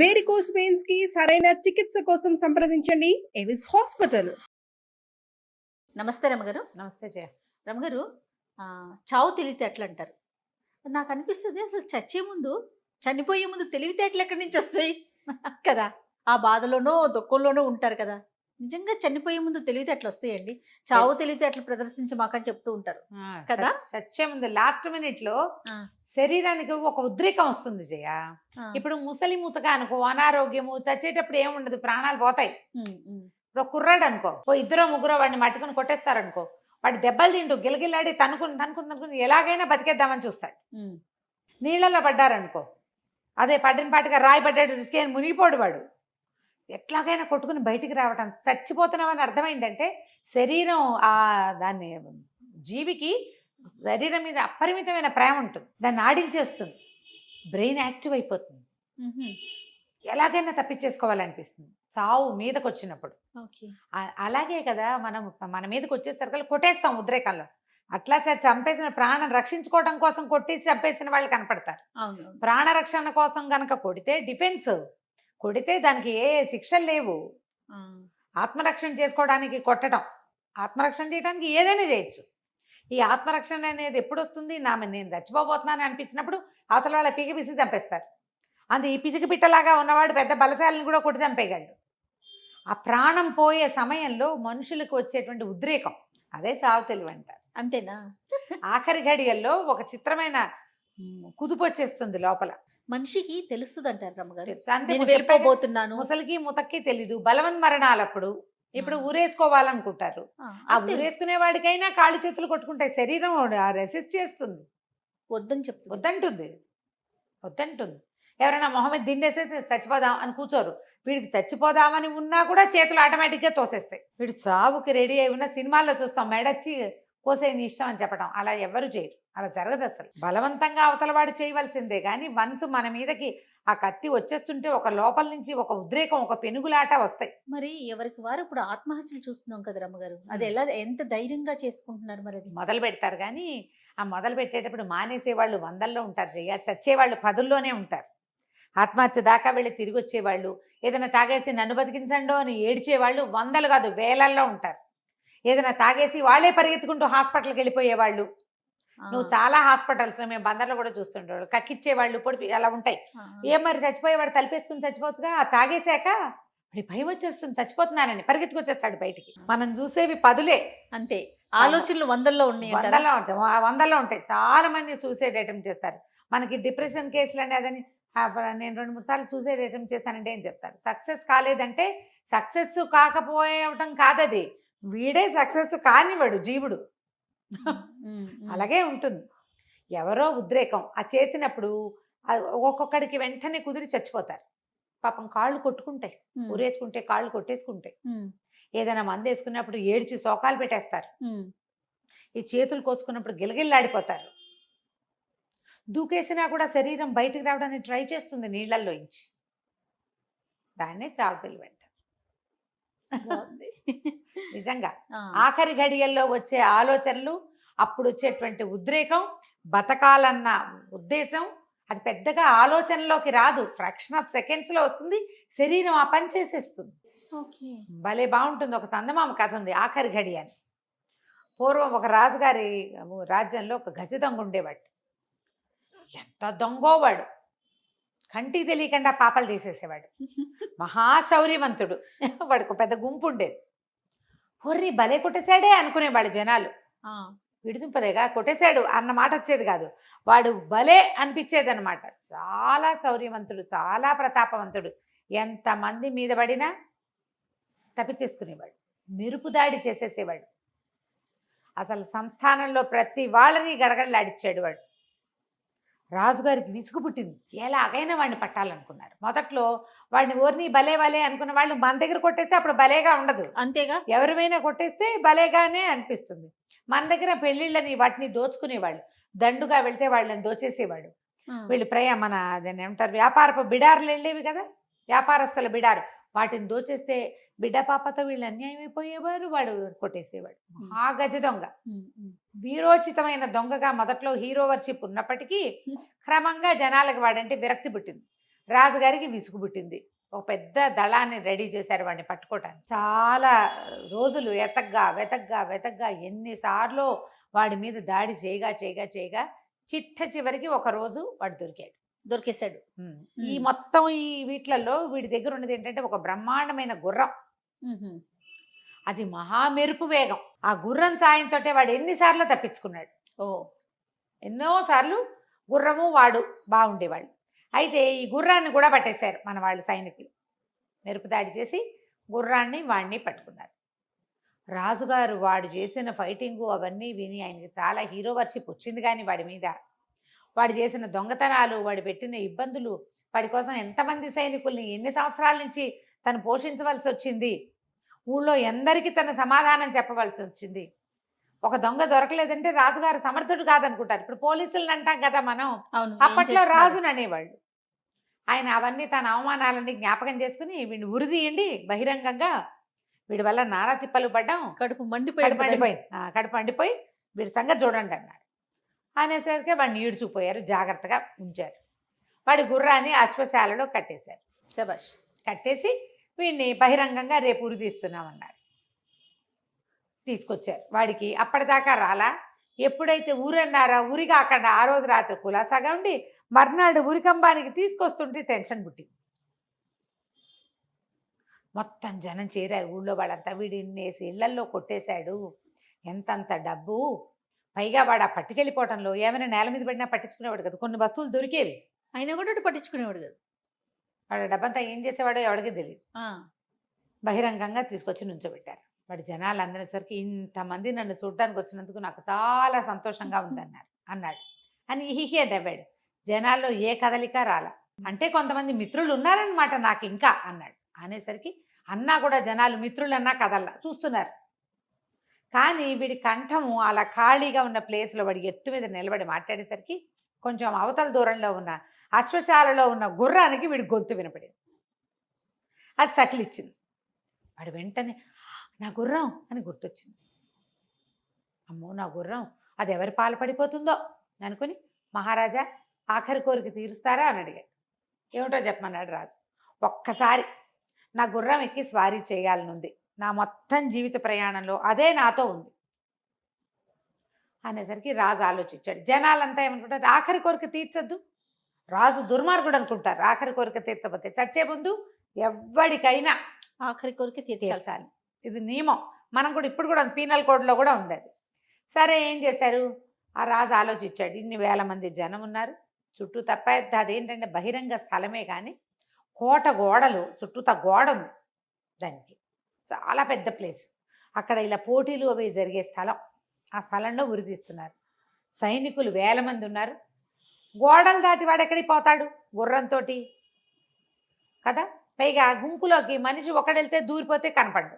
Varicose veins కి సరైన చికిత్స కోసం సంప్రదించండి ఎవిస్ హాస్పిటల్. నమస్తే రమగారు. నమస్తే జయ. రమగారు, చావు తెలివితేటలు అంటారు. నాకు అనిపిస్తుంది అసలు చచ్చే ముందు, చనిపోయే ముందు తెలివితేటలు ఎక్కడి నుంచి వస్తాయి కదా? ఆ బాధలోనో దుఃఖంలోనో ఉంటారు కదా. నిజంగా చనిపోయే ముందు తెలివితేటలు వస్తాయండి? చావు తెలివితేటలు ప్రదర్శించమాకని చెప్తూ ఉంటారు కదా. చచ్చే ముందు లాస్ట్ మినిట్ లో శరీరానికి ఒక ఉద్రేకం వస్తుంది జయ. ఇప్పుడు ముసలి మూతగా అనుకో, అనారోగ్యము, చచ్చేటప్పుడు ఏముండదు, ప్రాణాలు పోతాయి. ఇప్పుడు కుర్రాడు అనుకో, ఇద్దరో ముగ్గురో వాడిని మట్టుకుని కొట్టేస్తారనుకో, వాడి దెబ్బలు తింటూ గిలగిలాడి తనుకుని ఎలాగైనా బతికేద్దామని చూస్తాడు. నీళ్ళల్లో పడ్డారనుకో, అదే పడిన పాటిగా రాయి పడ్డాడు, రిస్కే మునిగిపోడు వాడు. ఎట్లాగైనా కొట్టుకుని బయటికి రావటం. చచ్చిపోతున్నామని అర్థమైందంటే శరీరం దాన్ని జీవికి శరీరం మీద అపరిమితమైన ప్రేమ ఉంటుంది, దాన్ని ఆడించేస్తుంది, బ్రెయిన్ యాక్టివ్ అయిపోతుంది, ఎలాగైనా తప్పించేసుకోవాలనిపిస్తుంది చావు మీదకి వచ్చినప్పుడు. అలాగే కదా మనం మన మీదకి వచ్చేసరికి కొట్టేస్తాం ఉద్రేకంలో. అట్లా చంపేసిన ప్రాణం రక్షించుకోవడం కోసం కొట్టి చంపేసిన వాళ్ళు కనపడతారు. ప్రాణరక్షణ కోసం గనక కొడితే డిఫెన్స్, కొడితే దానికి ఏ శిక్షలు లేవు. ఆత్మరక్షణ చేసుకోవడానికి కొట్టడం, ఆత్మరక్షణ చేయడానికి ఏదైనా చేయొచ్చు. ఈ ఆత్మరక్షణ అనేది ఎప్పుడు వస్తుంది? నేను చచ్చిపోబోతున్నాను అనిపించినప్పుడు అవతల వాళ్ళ పీకి పిసికి చంపేస్తారు. ఈ పిసికి పిట్టలాగా ఉన్నవాడు పెద్ద బలశాలను కూడా కొట్టి చంపేయగలడు. ఆ ప్రాణం పోయే సమయంలో మనుషులకు వచ్చేటువంటి ఉద్రేకం, అదే చావు తెలివి అంటారు. అంతేనా? ఆఖరి ఘడియల్లో ఒక చిత్రమైన కుదుపు వచ్చేస్తుంది లోపల. మనిషికి తెలుస్తుంది అంటారు రమ్మగారు. వెళ్ళిపోబోతున్నాను. ముసలికి ముతక్కి తెలీదు. బలవన్ మరణాలప్పుడు ఇప్పుడు ఊరేసుకోవాలనుకుంటారు. ఆ ఊరేసుకునే వాడికైనా కాళ్ళు చేతులు కొట్టుకుంటాయి, శరీరం రెసిస్ట్ చేస్తుంది, వద్దని చెప్తుంది, వద్దంటుంది. ఎవరైనా మొహమ్మద్ దిండేస్తే చచ్చిపోదాం అని కూర్చోరు. వీడికి చచ్చిపోదామని ఉన్నా కూడా చేతులు ఆటోమేటిక్గా తోసేస్తాయి. వీడు చావుకి రెడీ అయి ఉన్న సినిమాల్లో చూస్తాం, మెడచ్చి కోసే నీ ఇష్టం అని చెప్పడం. అలా ఎవరు చేయరు, అలా జరగదు అసలు. బలవంతంగా అవతల వాడు చేయవలసిందే. కానీ వన్స్ మన మీదకి ఆ కత్తి వచ్చేస్తుంటే ఒక లోపల నుంచి ఒక ఉద్రేకం, ఒక పెనుగులాట వస్తాయి. మరి ఎవరికి వారు ఇప్పుడు ఆత్మహత్యలు చూస్తున్నాం కదా రమ్మగారు, అది ఎలా, ఎంత ధైర్యంగా చేసుకుంటున్నారు? మరి అది మొదలు పెడతారు, కానీ ఆ మొదలు పెట్టేటప్పుడు మానేసే వాళ్ళు 100లో ఉంటారు జయ, చచ్చేవాళ్ళు 10లోనే ఉంటారు. ఆత్మహత్య దాకా వెళ్ళి తిరిగి వచ్చేవాళ్ళు, ఏదైనా తాగేసి నన్ను బతికించండో అని ఏడ్చేవాళ్ళు 100 కాదు 1000లో ఉంటారు. ఏదైనా తాగేసి వాళ్ళే పరిగెత్తుకుంటూ హాస్పిటల్కి వెళ్ళిపోయేవాళ్ళు. నువ్వు చాలా హాస్పిటల్స్లో మేము బందర్లో కూడా చూస్తుంటాడు, కక్కిచ్చేవాళ్ళు, పొడిపి అలా ఉంటాయి. ఏం మరి చచ్చిపోయేవాడు తలిపేసుకుని చచ్చిపోవచ్చుగా, తాగేశాక మరి భయం వచ్చేస్తుంది చచ్చిపోతున్నానని పరిగెత్తుకొచ్చేస్తాడు బయటికి. మనం చూసేవి 10లే, అంతే. ఆలోచనలు 100లో ఉన్నాయి, 100లో ఉంటాయి. చాలా మంది సూసైడ్ అటెంప్ట్ చేస్తారు. మనకి డిప్రెషన్ కేసులు అని అదని నేను 2-3 సార్లు సూసైడ్ అటెంప్ట్ చేశానంటే ఏం చెప్తారు? సక్సెస్ కాలేదంటే సక్సెస్ కాకపోవటం కాదది, వీడే సక్సెస్ కానివాడు జీవుడు. అలాగే ఉంటుంది. ఎవరో ఉద్రేకం చేసినప్పుడు ఒక్కొక్కడికి వెంటనే కుదిరి చచ్చిపోతారు. పాపం కాళ్ళు కొట్టుకుంటాయి, ఊరేసుకుంటే కాళ్ళు కొట్టేసుకుంటాయి. ఏదైనా మందు వేసుకున్నప్పుడు ఏడ్చి శోకాలు పెట్టేస్తారు. ఈ చేతులు కోసుకున్నప్పుడు గిలగిల్లాడిపోతారు. దూకేసినా కూడా శరీరం బయటికి రావడానికి ట్రై చేస్తుంది నీళ్లలో నుంచి. దాన్నే చావు తెలివి అంటారు. నిజంగా ఆఖరి ఘడియల్లో వచ్చే ఆలోచనలు, అప్పుడు వచ్చేటువంటి ఉద్రేకం, బతకాలన్న ఉద్దేశం, అది పెద్దగా ఆలోచనలోకి రాదు, ఫ్రాక్షన్ ఆఫ్ సెకండ్స్లో వస్తుంది. శరీరం ఆ పని చేసేస్తుంది. భలే బాగుంటుంది. ఒక చందమామ కథ ఉంది, ఆఖరి ఘడి అని. పూర్వం ఒక రాజుగారి రాజ్యంలో ఒక గజ దొంగ ఉండేవాడు. ఎంత దొంగోవాడు, కంటికి తెలియకుండా పాపలు తీసేసేవాడు. మహాశౌర్యవంతుడు. వాడికి పెద్ద గుంపు ఉండేది. పొర్రి భలే కొట్టేశాడే అనుకునేవాడు జనాలు. విడుతుంపదేగా కొట్టేశాడు అన్న మాట వచ్చేది కాదు, వాడు భలే అనిపించేది అనమాట. చాలా శౌర్యవంతుడు, చాలా ప్రతాపవంతుడు. ఎంతమంది మీద పడినా తప్పించేసుకునేవాడు, మెరుపు దాడి చేసేసేవాడు. అసలు సంస్థానంలో ప్రతి వాళ్ళని గడగడలాడిచ్చాడు వాడు. రాజుగారికి విసుగు పుట్టింది. ఎలాగైనా వాడిని పట్టాలనుకున్నారు. మొదట్లో వాడిని ఓర్ని భలే భలే అనుకున్న వాళ్ళు మన దగ్గర కొట్టేస్తే అప్పుడు భలేగా ఉండదు, అంతేగా. ఎవరిమైనా కొట్టేస్తే భలేగానే అనిపిస్తుంది. మన దగ్గర పెళ్ళిళ్ళని వాటిని దోచుకునేవాళ్ళు, దండుగా వెళ్తే వాళ్ళని దోచేసేవాడు. వీళ్ళు మన దాన్ని ఏమంటారు, వ్యాపారపు బిడారులు వెళ్ళేవి కదా, వ్యాపారస్తుల బిడారు, వాటిని దోచేస్తే బిడ్డ పాపతో వీళ్ళు అన్యాయం అయిపోయేవారు, వాడు కొట్టేసేవాడు. ఆ గజ దొంగ వీరోచితమైన దొంగగా మొదట్లో హీరో వర్షిప్ ఉన్నప్పటికీ క్రమంగా జనాలకు వాడంటే విరక్తి పుట్టింది. రాజుగారికి విసుగు పుట్టింది. ఒక పెద్ద దళాన్ని రెడీ చేశారు వాడిని పట్టుకోవటానికి. చాలా రోజులు వెతగ్గా ఎన్నిసార్లు వాడి మీద దాడి చేయగా చిట్ట చివరికి ఒక రోజు వాడు దొరికేశాడు. ఈ మొత్తం ఈ వీటిలలో వీడి దగ్గర ఉన్నది ఏంటంటే ఒక బ్రహ్మాండమైన గుర్రం. అది మహామెరుపు వేగం. ఆ గుర్రం సాయంతో వాడు ఎన్నిసార్లు తప్పించుకున్నాడు. ఎన్నోసార్లు గుర్రము వాడు బాగుండేవాళ్ళు. అయితే ఈ గుర్రాన్ని కూడా పట్టేశారు మన వాళ్ళు సైనికులు. మెరుపు దాడి చేసి గుర్రాన్ని వాడిని పట్టుకున్నారు. రాజుగారు వాడు చేసిన ఫైటింగు అవన్నీ విని ఆయనకి చాలా హీరో వర్షిప్ వచ్చింది. కానీ వాడి మీద వాడు చేసిన దొంగతనాలు, వాడు పెట్టిన ఇబ్బందులు, వాడి కోసం ఎంతమంది సైనికుల్ని ఎన్ని సంవత్సరాల నుంచి తను పోషించవలసి వచ్చింది, ఊళ్ళో ఎందరికీ తన సమాధానం చెప్పవలసి వచ్చింది. ఒక దొంగ దొరకలేదంటే రాజుగారు సమర్థుడు కాదనుకుంటారు. ఇప్పుడు పోలీసులను అంటాం కదా మనం, అప్పట్లో రాజుని అనేవాళ్ళు. ఆయన అవన్నీ తన అవమానాలన్నీ జ్ఞాపకం చేసుకుని వీడిని ఉరిదీయండి బహిరంగంగా, వీడి వల్ల నానా తిప్పలు పడ్డాం, కడుపు మండిపోయి వీడి సంగతి చూడండి అన్నాడు. అనేసరికి వాడిని ఈడ్చుకుపోయారు, జాగ్రత్తగా ఉంచారు. వాడి గుర్రాన్ని అశ్వశాలలో కట్టేశారు. శభాష్. కట్టేసి వీడిని బహిరంగంగా రేపు ఉరి తీస్తున్నామన్నారు. తీసుకొచ్చారు. వాడికి అప్పటిదాకా రాలా. ఎప్పుడైతే ఊరన్నారా ఉరి కాకుండా ఆ రోజు రాత్రి కులాసాగా ఉండి మర్నాడు ఉరికంబానికి తీసుకొస్తుంటే టెన్షన్ పుట్టింది. మొత్తం జనం చేరారు. ఊళ్ళో వాళ్ళంతా వీడిన్నేసి ఇళ్లల్లో కొట్టేశాడు, ఎంతంత డబ్బు, పైగా వాడు ఆ పట్టుకెళ్ళిపోవటంలో ఏమైనా నేల మీద పడినా పట్టించుకునేవాడు కదా, కొన్ని వస్తువులు దొరికేవి, అయినా కూడా పట్టించుకునేవాడు కదా. వాడు డబ్బంతా ఏం చేసేవాడో ఎవడికి తెలియదు. బహిరంగంగా తీసుకొచ్చి నుంచోబెట్టారు. వాడు జనాలు అందరిసరికి ఇంతమంది నన్ను చూడడానికి వచ్చినందుకు నాకు చాలా సంతోషంగా అన్నాడు అని హిహి నవ్వాడు. జనాల్లో ఏ కదలిక రాలా. అంటే కొంతమంది మిత్రులు ఉన్నారనమాట నాకు ఇంకా అన్నాడు. అనేసరికి అన్నా కూడా జనాలు మిత్రులన్నా కదల్లా చూస్తున్నారు. కానీ వీడి కంఠము అలా ఖాళీగా ఉన్న ప్లేస్లో వాడి ఎత్తు మీద నిలబడి మాట్లాడేసరికి కొంచెం అవతల దూరంలో ఉన్న అశ్వశాలలో ఉన్న గుర్రానికి వీడి గొంతు వినపడింది. అది సకిలిచ్చింది. వాడు వెంటనే నా గుర్రం అని గుర్తొచ్చింది. అమ్మో నా గుర్రం, అది ఎవరి పాలు పడిపోతుందో అనుకుని, మహారాజా ఆఖరి కోరిక తీరుస్తారా అని అడిగాడు. ఏమిటో చెప్పమన్నాడు రాజు. ఒక్కసారి నా గుర్రం ఎక్కి స్వారీ చేయాలనుంది, నా మొత్తం జీవిత ప్రయాణంలో అదే నాతో ఉంది అనేసరికి రాజు ఆలోచించాడు. జనాలంతా ఏమనుకుంటారు, ఆఖరి కోరిక తీర్చొద్దు, రాజు దుర్మార్గుడు అనుకుంటారు. ఆఖరి కోరిక తీర్చబోతే చచ్చే ముందు ఎవ్వడికైనా ఆఖరి కోరిక తీర్చాలి, ఇది నియమం. మనం కూడా ఇప్పుడు కూడా పీనల్ కోడ్లో కూడా ఉంది అది. సరే ఏం చేశారు, ఆ రాజు ఆలోచించాడు. ఇన్ని వేల మంది జనం ఉన్నారు చుట్టూ, తప్ప అదేంటంటే బహిరంగ స్థలమే కానీ కోట గోడలు, చుట్టూతా గోడ ఉంది దానికి, చాలా పెద్ద ప్లేస్. అక్కడ ఇలా పోటీలు అవి జరిగే స్థలం. ఆ స్థలంలో ఉరిదీస్తున్నారు. సైనికులు వేల మంది ఉన్నారు. గోడలు దాటి వాడు ఎక్కడికి పోతాడు గుర్రంతో కదా. పైగా గుంపులోకి మనిషి ఒకడెళ్తే దూరిపోతే కనపడ్డు,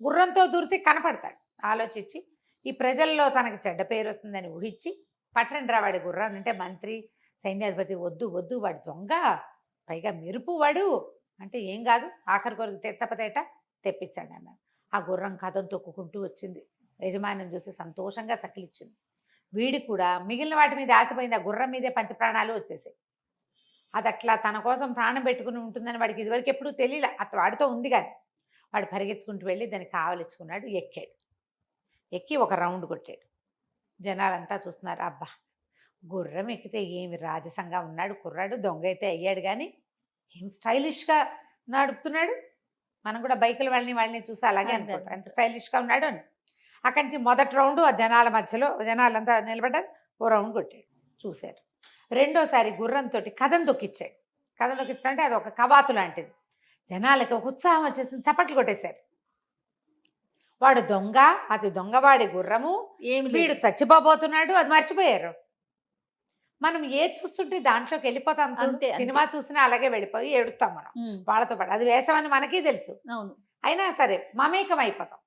గుర్రంతో దూరితే కనపడతాడు. ఆలోచించి ఈ ప్రజల్లో తనకు చెడ్డ పేరు వస్తుందని ఊహించి, పట్టండ్రా వాడి గుర్రాన్ని అంటే మంత్రి సైన్యాధిపతి, వద్దు వాడు దొంగ, పైగా మెరుపు వాడు అంటే ఏం కాదు, ఆఖరి కొరకు తెచ్చపతేట తెప్పించాడు అన్నారు. ఆ గుర్రం కథం తొక్కుకుంటూ వచ్చింది. యజమానిని చూసి సంతోషంగా సకిలిచ్చింది. వీడి కూడా మిగిలిన వాటి మీద ఆశపోయింది. ఆ గుర్రం మీదే పంచప్రాణాలు వచ్చేసాయి. అది అట్లా తన కోసం ప్రాణం పెట్టుకుని ఉంటుందని వాడికి ఇదివరకు ఎప్పుడూ తెలియలే. వాడితో ఉంది కానీ వాడు పరిగెత్తుకుంటూ వెళ్ళి దాన్ని కావలిచ్చుకున్నాడు. ఎక్కి ఒక రౌండ్ కొట్టాడు. జనాలంతా చూస్తున్నారు. అబ్బా గుర్రం ఎక్కితే ఏమి రాజసంగా ఉన్నాడు కుర్రాడు, దొంగ అయితే అయ్యాడు కానీ ఏం స్టైలిష్గా నడుపుతున్నాడు. మనం కూడా బైకులు వాళ్ళని చూసి అలాగే అనుకుంటాం, ఎంత స్టైలిష్గా ఉన్నాడు అని. అక్కడి నుంచి మొదటి రౌండ్ ఆ జనాల మధ్యలో జనాలంతా నిలబడ్డారు, ఓ రౌండ్ కొట్టాడు. చూశారు. రెండోసారి గుర్రంతో కథం తొక్కిచ్చాడు. కథం తొక్కించాడంటే అది ఒక కవాతు లాంటిది. జనాలకి ఒక ఉత్సాహం వచ్చేసింది, చప్పట్లు కొట్టేశారు. వాడు దొంగ, అది దొంగవాడి గుర్రము, వీడు చచ్చిపోబోతున్నాడు, అది మర్చిపోయారు. మనం ఏది చూస్తుంటే దాంట్లోకి వెళ్ళిపోతాం. అంతే, సినిమా చూసినా అలాగే వెళ్ళిపోయి ఏడుస్తాం మనం వాళ్ళతో పాటు. అది వేషం అని మనకీ తెలుసు. అవును, అయినా సరే మమేకం అయిపోతాం.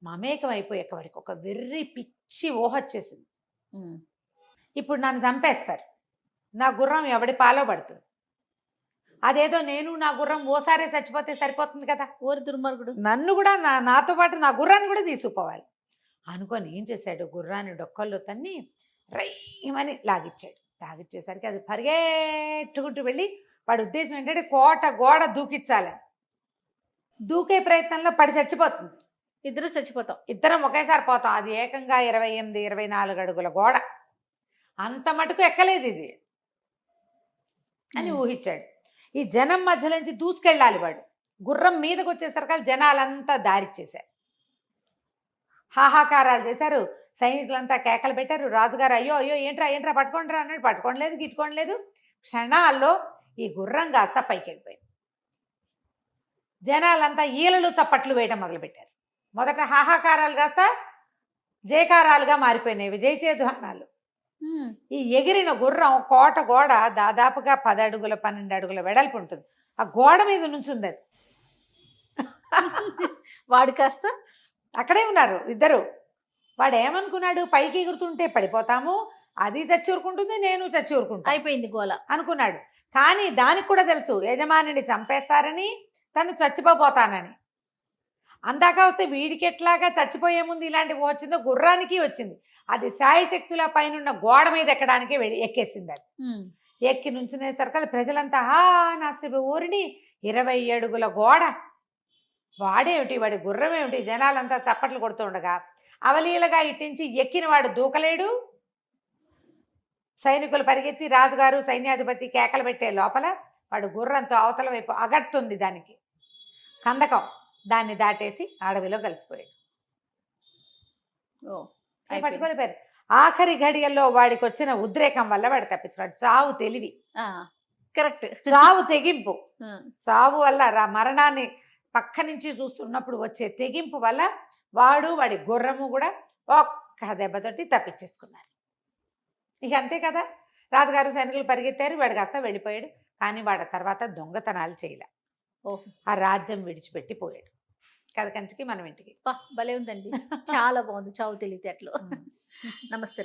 మమేకం అయిపోయాక వాడికి ఒక వెర్రి పిచ్చి ఊహ వచ్చేసింది. ఇప్పుడు నన్ను చంపేస్తారు, నా గుర్రం ఎవడి పాలో పడుతుంది, అదేదో నేను నా గుర్రం ఓసారి చచ్చిపోతే సరిపోతుంది కదా, ఓరి దుర్మార్గుడు, నన్ను కూడా నాతో పాటు నా గుర్రాన్ని కూడా తీసుకుపోవాలి అనుకొని ఏం చేశాడు, గుర్రాన్ని డొక్కల్లో తన్ని రైమని లాగిచ్చాడు. లాగిచ్చేసరికి అది పరిగెట్టుకుంటూ వెళ్ళి వాడి ఉద్దేశం ఏంటంటే కోట గోడ దూకించాలని. దూకే ప్రయత్నంలో పడి చచ్చిపోతుంది. ఇద్దరు చచ్చిపోతాం. ఇద్దరం ఒకేసారి పోతాం. అది ఏకంగా 28, 24 అడుగుల గోడ. అంత మటుకు ఎక్కలేదు ఇది అని ఊహించాడు. ఈ జనం మధ్యలోంచి దూసుకెళ్ళాలి వాడు. గుర్రం మీదకి వచ్చేసరికి జనాలంతా దారిచ్చేశారు, హాహాకారాలు చేశారు, సైనికులంతా కేకలు పెట్టారు. రాజుగారు అయ్యో అయ్యో ఏంట్రా ఏంట్రా పట్టుకోండిరా అన్నాడు. పట్టుకోలేదు గిట్టుకోలేదు. క్షణాల్లో ఈ గుర్రం కాస్త పైకి వెళ్ళిపోయింది. జనాలంతా ఈలలు చప్పట్లు వేయడం మొదలుపెట్టారు. మొదట హాహాకారాలు కాస్త జయకారాలుగా మారిపోయినాయి, విజయచేధ్వానాలు. ఈ ఎగిరిన గుర్రం కోట గోడ దాదాపుగా 10 అడుగుల 12 అడుగుల వెడల్పు ఉంటుంది. ఆ గోడ మీద నుంచుంది అది. వాడు కాస్త అక్కడే ఉన్నారు ఇద్దరు. వాడు ఏమనుకున్నాడు, పైకి ఎగురుతుంటే పడిపోతాము, అది చచ్చి ఊరుకుంటుంది, నేను చచ్చి ఊరుకుంటా అయిపోయింది గోల అనుకున్నాడు. కానీ దానికి కూడా తెలుసు యజమానిని చంపేస్తారని, తను చచ్చిపోతానని. అందాక వస్తే వీడికి ఎట్లాగా చచ్చిపోయే ముందు ఇలాంటి వచ్చిందో గుర్రానికి వచ్చింది. అది శాయశక్తుల పైన గోడ మీద ఎక్కడానికి ఎక్కేసింది. అది ఎక్కి నుంచునేసరికి ప్రజలంతా నాస్తి ఊరిని 20 అడుగుల గోడ, వాడేమిటి వాడి గుర్రం ఏమిటి, జనాలంతా చప్పట్లు కొడుతూ ఉండగా అవలీలగా ఇట్టించి ఎక్కిన వాడు దూకలేడు. సైనికులు పరిగెత్తి రాజుగారు సైన్యాధిపతి కేకలు పెట్టే లోపల వాడు గుర్రంతో అవతల వైపు అగడుతుంది దానికి కందకం. దాన్ని దాటేసి అడవిలో కలిసిపోయాడు. పట్టుకోలేపారు. ఆఖరి ఘడియల్లో వాడికి వచ్చిన ఉద్రేకం వల్ల వాడు తప్పించుకున్నాడు. చావు తెలివి, కరెక్ట్. చావు తెగింపు. చావు వల్ల మరణాన్ని పక్క నుంచి చూస్తున్నప్పుడు వచ్చే తెగింపు వల్ల వాడు వాడి గుర్రము కూడా ఒక్క దెబ్బతోటి తప్పించేసుకున్నారు. ఇక అంతే కదా. రాజుగారు సైనికులు పరిగెత్తారు, వాడు కాస్త వెళ్ళిపోయాడు. కానీ వాడి తర్వాత దొంగతనాలు చేయలే. ఆ రాజ్యం విడిచిపెట్టి పోయాడు. కథ కంచికి మనం ఇంటికి. భలే ఉందండి, చాలా బాగుంది చావు తెలివితేటలు. నమస్తే.